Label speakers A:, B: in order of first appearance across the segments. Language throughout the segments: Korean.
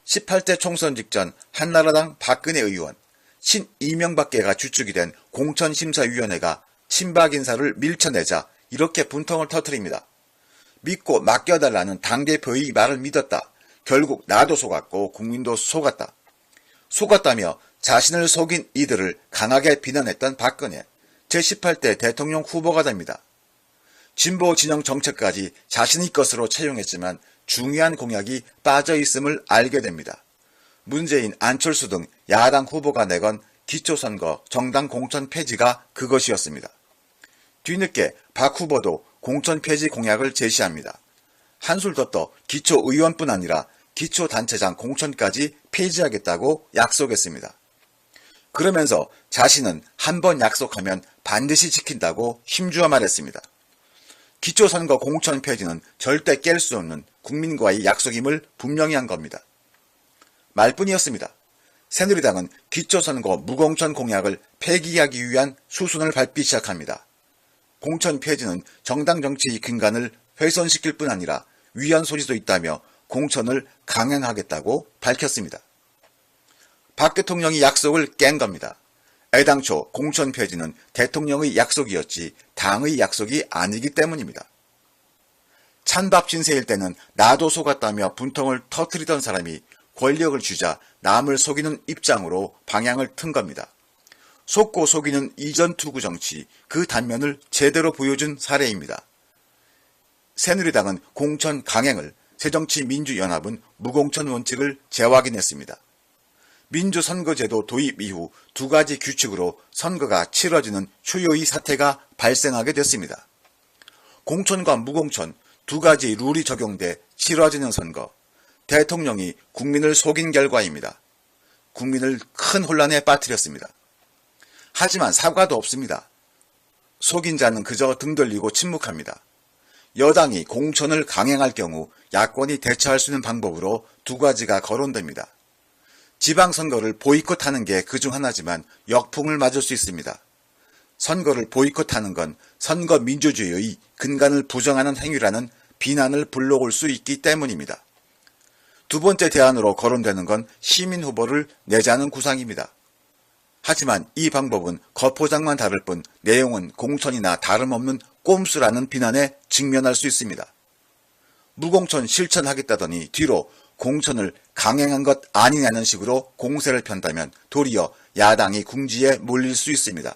A: 18대 총선 직전 한나라당 박근혜 의원, 신 이명박계가 주축이 된 공천심사위원회가 친박 인사를 밀쳐내자 이렇게 분통을 터뜨립니다. 믿고 맡겨달라는 당대표의 말을 믿었다. 결국 나도 속았고 국민도 속았다. 속았다며 자신을 속인 이들을 강하게 비난했던 박근혜, 제18대 대통령 후보가 됩니다. 진보 진영 정책까지 자신의 것으로 채용했지만 중요한 공약이 빠져있음을 알게 됩니다. 문재인, 안철수 등 야당 후보가 내건 기초선거, 정당 공천 폐지가 그것이었습니다. 뒤늦게 박 후보도 공천 폐지 공약을 제시합니다. 한술 더 떠 기초의원뿐 아니라 기초단체장 공천까지 폐지하겠다고 약속했습니다. 그러면서 자신은 한 번 약속하면 반드시 지킨다고 힘주어 말했습니다. 기초선거 공천 폐지는 절대 깰 수 없는 국민과의 약속임을 분명히 한 겁니다. 말뿐이었습니다. 새누리당은 기초선거 무공천 공약을 폐기하기 위한 수순을 밟기 시작합니다. 공천 폐지는 정당 정치의 근간을 훼손시킬 뿐 아니라 위헌 소지도 있다며 공천을 강행하겠다고 밝혔습니다. 박 대통령이 약속을 깬 겁니다. 애당초 공천 폐지는 대통령의 약속이었지 당의 약속이 아니기 때문입니다. 찬밥 신세일 때는 나도 속았다며 분통을 터뜨리던 사람이 권력을 쥐자 남을 속이는 입장으로 방향을 튼 겁니다. 속고 속이는 이전 투구 정치, 그 단면을 제대로 보여준 사례입니다. 새누리당은 공천 강행을, 새정치민주연합은 무공천 원칙을 재확인했습니다. 민주선거제도 도입 이후 두 가지 규칙으로 선거가 치러지는 초유의 사태가 발생하게 됐습니다. 공천과 무공천 두 가지 룰이 적용돼 치러지는 선거, 대통령이 국민을 속인 결과입니다. 국민을 큰 혼란에 빠뜨렸습니다. 하지만 사과도 없습니다. 속인 자는 그저 등 돌리고 침묵합니다. 여당이 공천을 강행할 경우 야권이 대처할 수 있는 방법으로 두 가지가 거론됩니다. 지방선거를 보이콧하는 게 그중 하나지만 역풍을 맞을 수 있습니다. 선거를 보이콧하는 건 선거 민주주의의 근간을 부정하는 행위라는 비난을 불러올 수 있기 때문입니다. 두 번째 대안으로 거론되는 건 시민 후보를 내자는 구상입니다. 하지만 이 방법은 겉포장만 다를 뿐 내용은 공천이나 다름없는 꼼수라는 비난에 직면할 수 있습니다. 무공천 실천하겠다더니 뒤로 공천을 강행한 것 아니냐는 식으로 공세를 편다면 도리어 야당이 궁지에 몰릴 수 있습니다.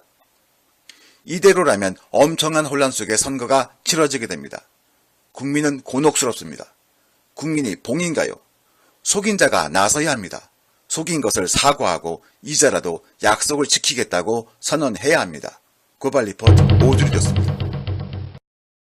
A: 이대로라면 엄청난 혼란 속에 선거가 치러지게 됩니다. 국민은 곤혹스럽습니다. 국민이 봉인가요? 속인 자가 나서야 합니다. 속인 것을 사과하고 이제라도 약속을 지키겠다고 선언해야 합니다. 고발 리포트 오주리였습니다.